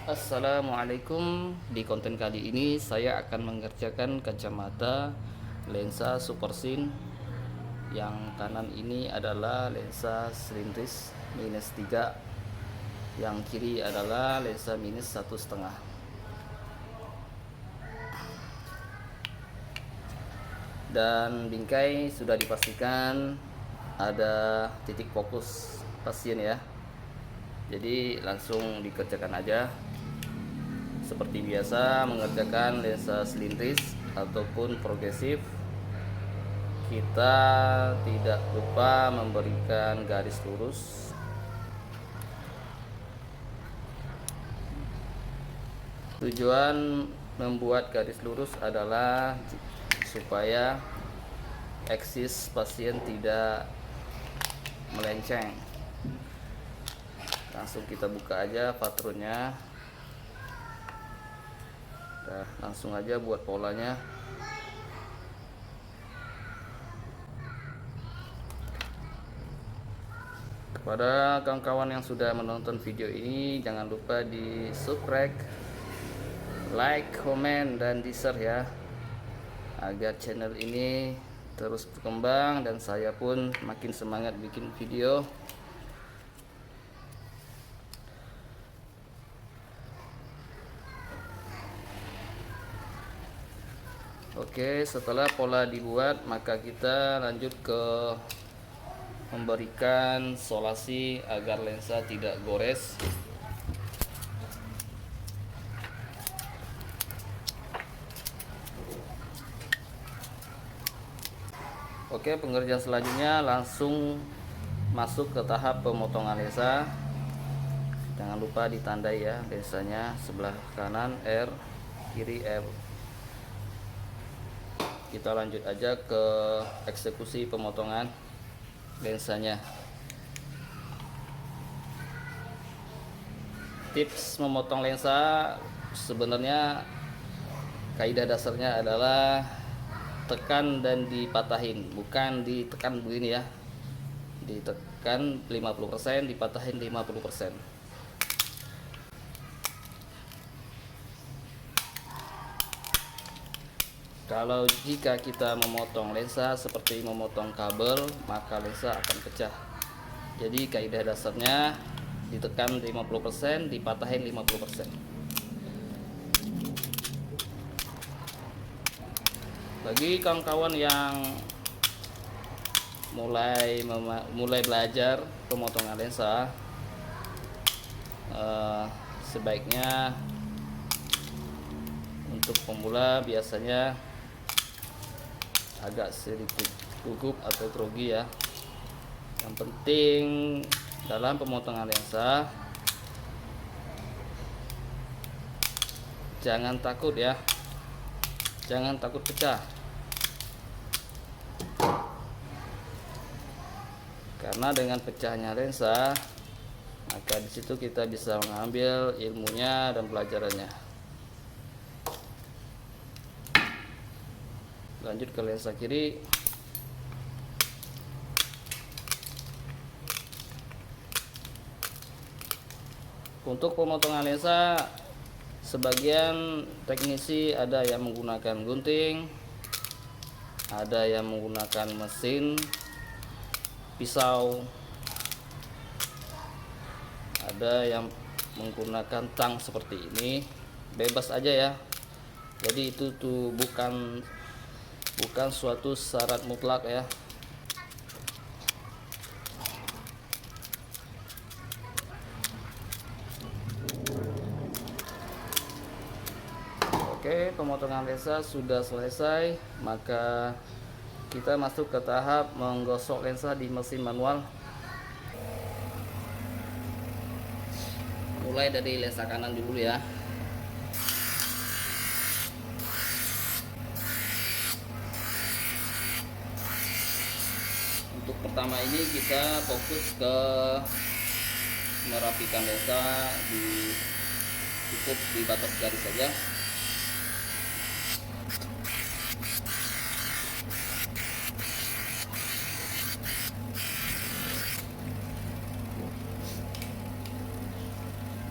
Assalamualaikum. Di konten kali ini saya akan mengerjakan kacamata lensa supersin. Yang kanan ini adalah lensa selintris -3, yang kiri adalah lensa -1,5. Dan bingkai sudah dipastikan ada titik fokus pasien ya. Jadi langsung dikerjakan aja. Seperti biasa mengerjakan lensa selintris ataupun progresif, kita tidak lupa memberikan garis lurus. Tujuan membuat garis lurus adalah supaya eksis pasien tidak melenceng. Langsung kita buka aja patronnya. Nah, langsung aja buat polanya. Kepada kawan-kawan yang sudah menonton video ini, jangan lupa di subscribe, like, komen, dan di share ya, agar channel ini terus berkembang dan saya pun makin semangat bikin video. Oke, setelah pola dibuat, maka kita lanjut ke memberikan solasi agar lensa tidak gores. Oke, pengerjaan selanjutnya langsung masuk ke tahap pemotongan lensa. Jangan lupa ditandai ya, lensanya sebelah kanan R, kiri R. Kita lanjut aja ke eksekusi pemotongan lensanya. Tips memotong lensa sebenarnya kaidah dasarnya adalah tekan dan dipatahin, bukan ditekan begini ya. Ditekan 50%, dipatahin 50%. Kalau jika kita memotong lensa seperti memotong kabel, maka lensa akan pecah. Jadi kaidah dasarnya ditekan 50%, dipatahin 50%. Bagi kawan-kawan yang mulai belajar pemotongan lensa, sebaiknya untuk pemula biasanya agak sedikit gugup atau grogi ya. Yang penting dalam pemotongan lensa jangan takut ya, jangan takut pecah, karena dengan pecahnya lensa maka disitu kita bisa mengambil ilmunya dan pelajarannya. Lanjut ke lensa kiri. Untuk pemotongan lensa, sebagian teknisi ada yang menggunakan gunting, ada yang menggunakan mesin pisau, ada yang menggunakan tang seperti ini. Bebas aja ya. Jadi itu tuh bukan suatu syarat mutlak ya. Oke, pemotongan lensa sudah selesai, maka kita masuk ke tahap menggosok lensa di mesin manual. Mulai dari lensa kanan dulu ya. Untuk pertama ini kita fokus ke merapikan lensa, cukup di batas garis saja.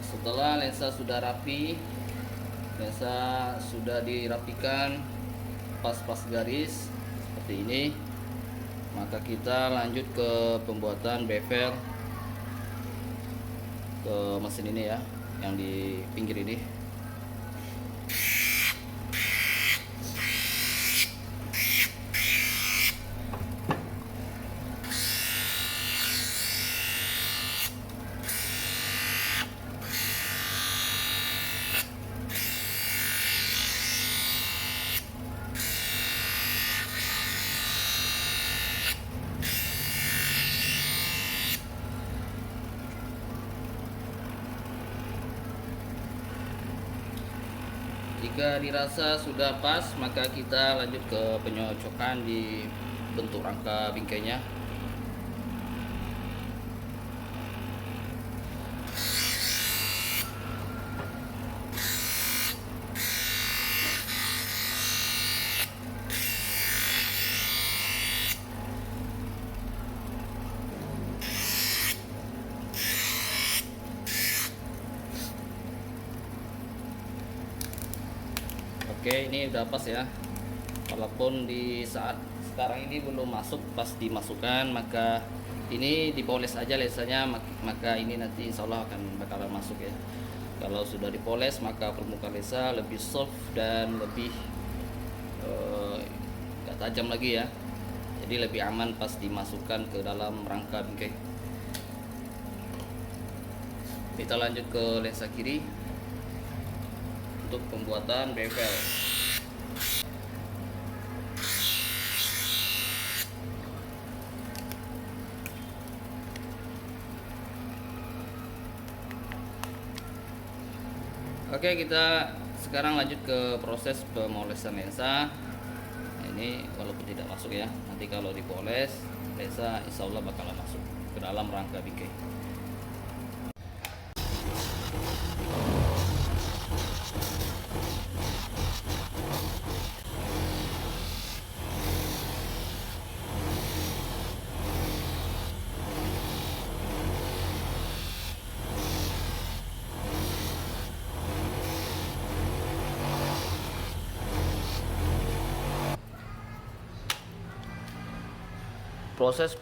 Setelah lensa lensa sudah rapi, lensa sudah dirapikan, pas-pas garis seperti ini, maka kita lanjut ke pembuatan bevel ke mesin ini ya, yang di pinggir ini. Jika dirasa sudah pas, maka kita lanjut ke penyocokan di bentuk rangka bingkainya. Oke, ini udah pas ya. Walaupun di saat sekarang ini belum masuk, pas dimasukkan maka ini dipoles aja lensanya, maka ini nanti insya Allah akan bakalan masuk ya. Kalau sudah dipoles maka permukaan lensa lebih soft dan lebih gak tajam lagi ya. Jadi lebih aman pas dimasukkan ke dalam rangka bingkai. Kita lanjut ke lensa kiri untuk pembuatan bevel. Oke, kita sekarang lanjut ke proses pemolesan lensa. Nah, ini walaupun tidak masuk ya, nanti kalau dipoles lensa insya Allah bakalan masuk ke dalam rangka bingkai. Proses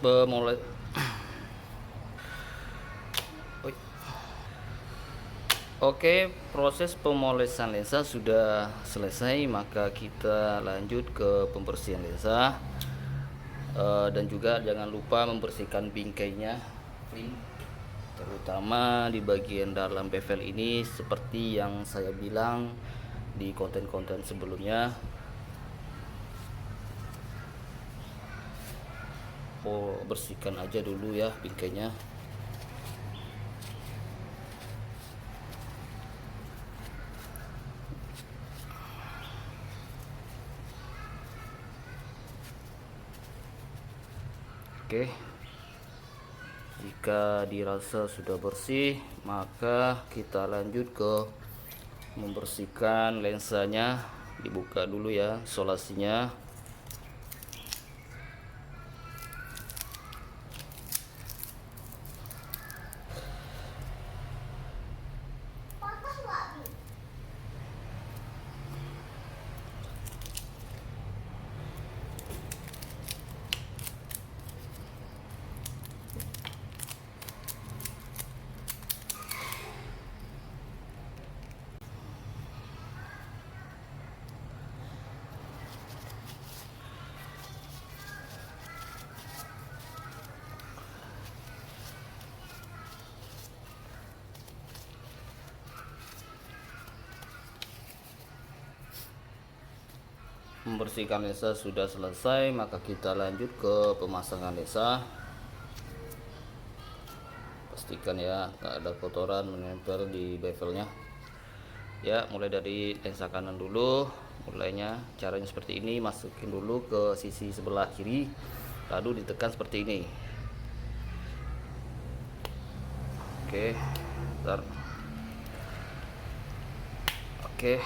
Oke, proses pemolesan lensa sudah selesai, maka kita lanjut ke pembersihan lensa. Dan juga jangan lupa membersihkan bingkainya, terutama di bagian dalam bevel ini, seperti yang saya bilang di konten-konten sebelumnya. Bersihkan aja dulu ya bingkainya. Oke, jika dirasa sudah bersih, maka kita lanjut ke membersihkan lensanya. Dibuka dulu ya solasinya. Membersihkan lensa sudah selesai, maka kita lanjut ke pemasangan lensa. Pastikan ya nggak ada kotoran menempel di bevelnya ya. Mulai dari lensa kanan dulu, mulainya caranya seperti ini. Masukin dulu ke sisi sebelah kiri, lalu ditekan seperti ini. Oke, bentar. Oke,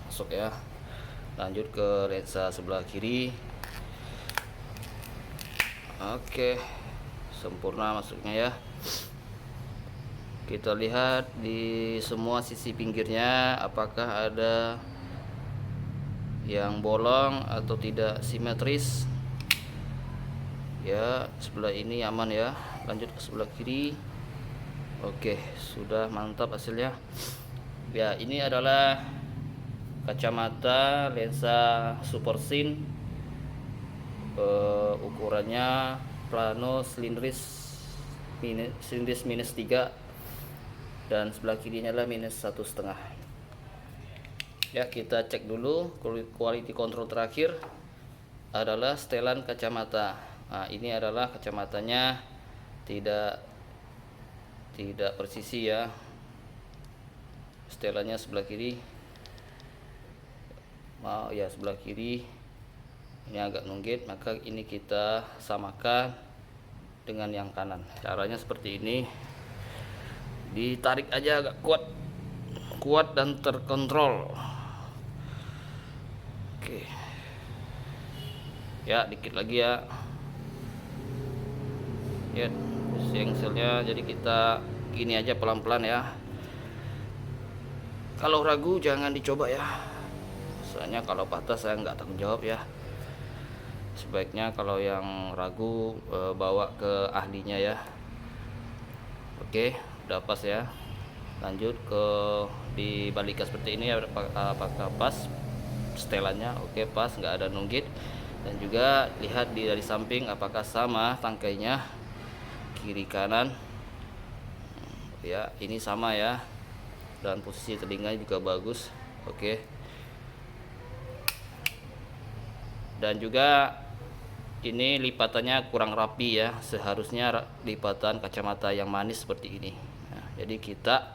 masuk ya. Lanjut ke lensa sebelah kiri. Oke, sempurna masuknya ya. Kita lihat di semua sisi pinggirnya apakah ada yang bolong atau tidak simetris. Ya, sebelah ini aman ya. Lanjut ke sebelah kiri. Oke, sudah mantap hasilnya. Ya, ini adalah kacamata lensa super sin. Ukurannya plano silindris minus 3, dan sebelah kirinya adalah -1,5. Ya, kita cek dulu quality control terakhir adalah setelan kacamata. Nah, ini adalah kacamatanya tidak presisi ya. Setelannya sebelah kiri. Ya, sebelah kiri ini agak nunggit, maka ini kita samakan dengan yang kanan. Caranya seperti ini. Ditarik aja agak kuat dan terkontrol. Oke. Ya, dikit lagi ya. Ya, sengselnya, jadi kita gini aja pelan-pelan ya. Kalau ragu jangan dicoba ya. Soalnya kalau patah saya nggak tanggung jawab ya. Sebaiknya kalau yang ragu bawa ke ahlinya ya. Oke, udah pas ya. Lanjut ke dibalikkan seperti ini ya, apakah pas setelannya. Oke, pas, nggak ada nunggit. Dan juga lihat dari samping apakah sama tangkainya kiri kanan ya. Ini sama ya, dan posisi telinga juga bagus. Oke, dan juga ini lipatannya kurang rapi ya. Seharusnya lipatan kacamata yang manis seperti ini. Nah, jadi kita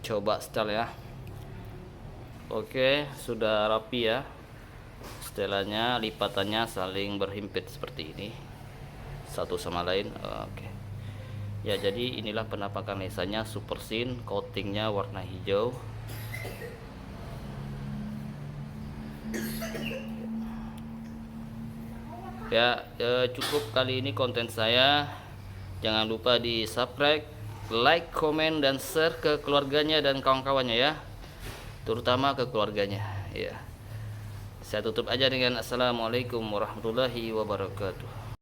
coba setel ya. Oke, sudah rapi ya. Setelannya, lipatannya saling berhimpit seperti ini satu sama lain. Oke. Ya, jadi inilah penampakan lensanya super sin, coatingnya warna hijau. Ya, cukup kali ini konten saya. Jangan lupa di subscribe, like, komen, dan share ke keluarganya dan kawan-kawannya ya, terutama ke keluarganya ya. Saya tutup aja dengan assalamualaikum warahmatullahi wabarakatuh.